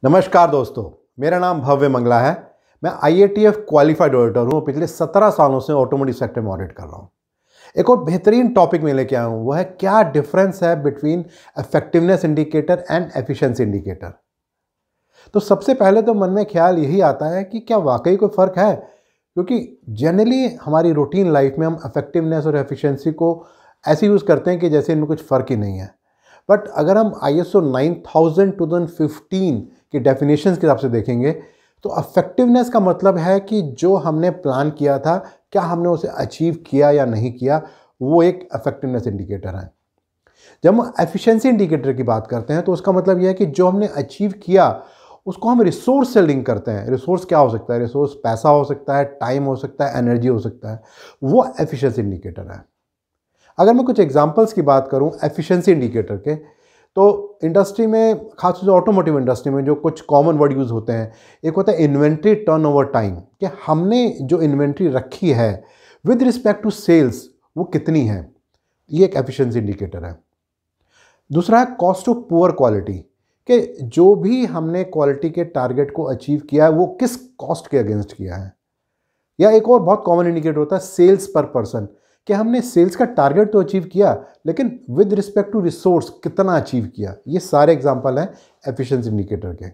नमस्कार दोस्तों, मेरा नाम भव्य मंगला है। मैं IATF क्वालिफाइड ऑडिटर हूँ। पिछले 17 सालों से ऑटोमोटिव सेक्टर में ऑडिट कर रहा हूँ। एक और बेहतरीन टॉपिक में लेके आया हूँ, वो है क्या डिफरेंस है between effectiveness indicator and efficiency indicator. तो सबसे पहले तो मन में ख्याल यही आता है कि क्या वाकई कोई फ़र्क है, क्योंकि जनरली हमारी रूटीन लाइफ में हम इफेक्टिवनेस और एफिशिएंसी को ऐसे यूज़ करते हैं कि जैसे इनमें कुछ फ़र्क ही नहीं है। बट अगर हम ISO 9000-2015 की डेफिनेशंस के हिसाब से देखेंगे तो इफेक्टिवनेस का मतलब है कि जो हमने प्लान किया था, क्या हमने उसे अचीव किया या नहीं किया, वो एक इफेक्टिवनेस इंडिकेटर है। जब हम एफिशिएंसी इंडिकेटर की बात करते हैं तो उसका मतलब यह है कि जो हमने अचीव किया उसको हम रिसोर्स से लिंक करते हैं। रिसोर्स क्या हो सकता है? रिसोर्स पैसा हो सकता है, टाइम हो सकता है, एनर्जी हो सकता है। वो एफिशिएंसी इंडिकेटर है। अगर मैं कुछ एग्जांपल्स की बात करूं एफिशिएंसी इंडिकेटर के, तो इंडस्ट्री में, खासतौर से ऑटोमोटिव इंडस्ट्री में, जो कुछ कॉमन वर्ड यूज़ होते हैं, एक होता है इन्वेंट्री टर्नओवर टाइम, कि हमने जो इन्वेंट्री रखी है विद रिस्पेक्ट टू सेल्स वो कितनी है। ये एक एफिशिएंसी इंडिकेटर है। दूसरा है कॉस्ट ऑफ पुअर क्वालिटी, कि जो भी हमने क्वालिटी के टारगेट को अचीव किया है वो किस कॉस्ट के अगेंस्ट किया है। या एक और बहुत कॉमन इंडिकेटर होता है सेल्स पर पर्सन, कि हमने सेल्स का टारगेट तो अचीव किया लेकिन विद रिस्पेक्ट टू रिसोर्स कितना अचीव किया। ये सारे एग्जांपल हैं एफिशिएंसी इंडिकेटर के।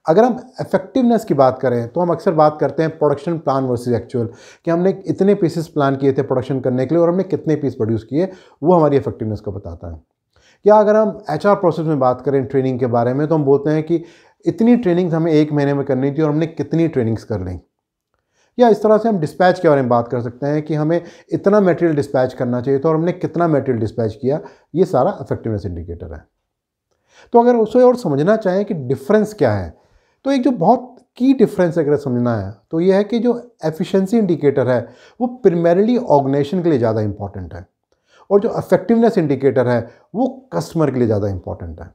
अगर हम इफेक्टिवनेस की बात करें तो हम अक्सर बात करते हैं प्रोडक्शन प्लान वर्सेस एक्चुअल, कि हमने इतने पीसेस प्लान किए थे प्रोडक्शन करने के लिए और हमने कितने पीस प्रोड्यूस किए, वो हमारी इफेक्टिवनेस को बताता है। या अगर हम HR प्रोसेस में बात करें ट्रेनिंग के बारे में, तो हम बोलते हैं कि इतनी ट्रेनिंग्स हमें 1 महीने में करनी थी और हमने कितनी ट्रेनिंग्स कर ली। या इस तरह से हम डिस्पैच के बारे में बात कर सकते हैं कि हमें इतना मटेरियल डिस्पैच करना चाहिए था और हमने कितना मटेरियल डिस्पैच किया। ये सारा इफेक्टिवनेस इंडिकेटर है। तो अगर उसे और समझना चाहें कि डिफरेंस क्या है, तो एक जो बहुत की डिफरेंस अगर समझना है तो ये है कि जो एफिशिएंसी इंडिकेटर है वो प्राइमरीली ऑर्गेनाइजेशन के लिए ज़्यादा इंपॉर्टेंट है, और जो इफेक्टिवनेस इंडिकेटर है वो कस्टमर के लिए ज़्यादा इंपॉर्टेंट है।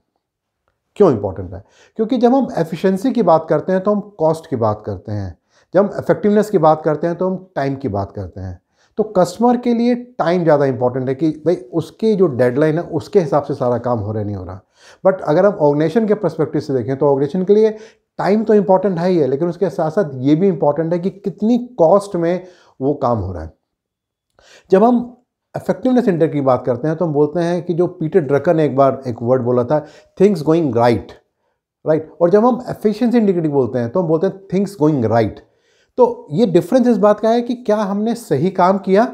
क्यों इंपॉर्टेंट है? क्योंकि जब हम एफिशिएंसी की बात करते हैं तो हम कॉस्ट की बात करते हैं, जब हम इफेक्टिवनेस की बात करते हैं तो हम टाइम की बात करते हैं। तो कस्टमर के लिए टाइम ज़्यादा इंपॉर्टेंट है कि भाई उसकी जो डेडलाइन है उसके हिसाब से सारा काम हो रहा नहीं हो रहा। बट अगर हम ऑर्गेनाइजेशन के पर्सपेक्टिव से देखें तो ऑर्गेनाइजेशन के लिए टाइम तो इंपॉर्टेंट है ही है, लेकिन उसके साथ साथ ये भी इंपॉर्टेंट है कि कितनी कॉस्ट में वो काम हो रहा है। जब हम इफेक्टिवनेस इंडेक्स की बात करते हैं तो हम बोलते हैं कि जो पीटर ड्रकर ने एक बार एक वर्ड बोला था, थिंग्स गोइंग राइट। और जब हम एफिशिएंसी इंडिकेटर बोलते हैं तो हम बोलते हैं थिंग्स गोइंग राइट। तो ये डिफरेंस इस बात का है कि क्या हमने सही काम किया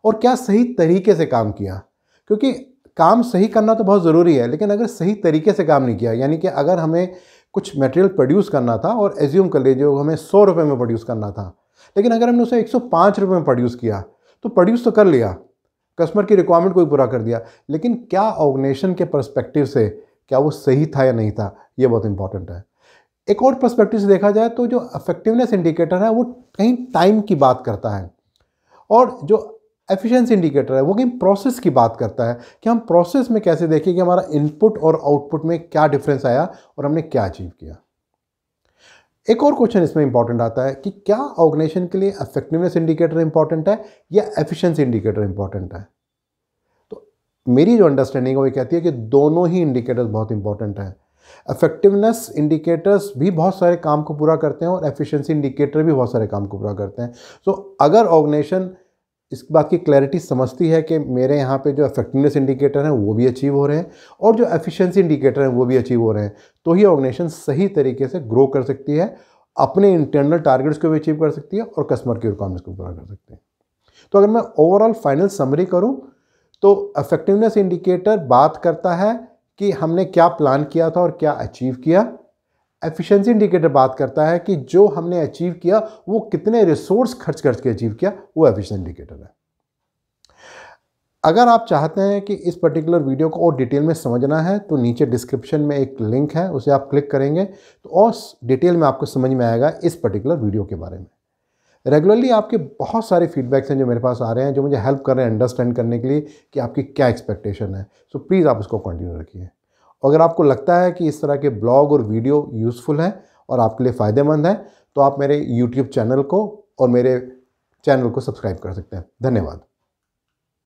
और क्या सही तरीके से काम किया। क्योंकि काम सही करना तो बहुत ज़रूरी है, लेकिन अगर सही तरीके से काम नहीं किया, यानी कि अगर हमें कुछ मटेरियल प्रोड्यूस करना था और एज्यूम कर लीजिए हमें 100 रुपये में प्रोड्यूस करना था, लेकिन अगर हमने उसे 105 रुपये में प्रोड्यूस किया तो प्रोड्यूस तो कर लिया, कस्टमर की रिक्वायरमेंट को भी पूरा कर दिया, लेकिन क्या ऑर्गेनाइजेशन के पर्सपेक्टिव से क्या वो सही था या नहीं था, ये बहुत इंपॉर्टेंट है। एक और पर्सपेक्टिव से देखा जाए तो जो इफेक्टिवनेस इंडिकेटर है वो कहीं टाइम की बात करता है, और जो एफिशिएंसी इंडिकेटर है वो कहीं प्रोसेस की बात करता है, कि हम प्रोसेस में कैसे देखें कि हमारा इनपुट और आउटपुट में क्या डिफरेंस आया और हमने क्या अचीव किया। एक और क्वेश्चन इसमें इंपॉर्टेंट आता है कि क्या ऑर्गेनाइजेशन के लिए इफेक्टिवनेस इंडिकेटर इंपॉर्टेंट है या एफिशिएंसी इंडिकेटर इंपॉर्टेंट है। तो मेरी जो अंडरस्टैंडिंग है वो कहती है कि दोनों ही इंडिकेटर्स बहुत इंपॉर्टेंट हैं। इफेक्टिवनेस इंडिकेटर्स भी बहुत सारे काम को पूरा करते हैं और एफिशिएंसी इंडिकेटर भी बहुत सारे काम को पूरा करते हैं। सो अगर ऑर्गेनाइजेशन इस बात की क्लैरिटी समझती है कि मेरे यहाँ पे जो इफेक्टिवनेस इंडिकेटर हैं वो भी अचीव हो रहे हैं और जो एफिशिएंसी इंडिकेटर हैं वो भी अचीव हो रहे हैं, तो ही ऑर्गेनाइजेशन सही तरीके से ग्रो कर सकती है, अपने इंटरनल टारगेट्स को भी अचीव कर सकती है और कस्टमर की रिक्वायरमेंट्स को पूरा कर सकती है। तो अगर मैं ओवरऑल फाइनल समरी करूँ तो इफेक्टिवनेस इंडिकेटर बात करता है कि हमने क्या प्लान किया था और क्या अचीव किया। एफिशिएंसी इंडिकेटर बात करता है कि जो हमने अचीव किया वो कितने रिसोर्स खर्च करके अचीव किया, वो एफिशिएंसी इंडिकेटर है। अगर आप चाहते हैं कि इस पर्टिकुलर वीडियो को और डिटेल में समझना है तो नीचे डिस्क्रिप्शन में एक लिंक है, उसे आप क्लिक करेंगे तो और डिटेल में आपको समझ में आएगा इस पर्टिकुलर वीडियो के बारे में। रेगुलरली आपके बहुत सारे फीडबैक्स हैं जो मेरे पास आ रहे हैं, जो मुझे हेल्प कर रहे हैं अंडरस्टैंड करने के लिए कि आपकी क्या एक्सपेक्टेशन है। सो प्लीज़ आप उसको कंटिन्यू रखिए। अगर आपको लगता है कि इस तरह के ब्लॉग और वीडियो यूज़फुल हैं और आपके लिए फ़ायदेमंद हैं तो आप मेरे YouTube चैनल को और मेरे चैनल को सब्सक्राइब कर सकते हैं। धन्यवाद।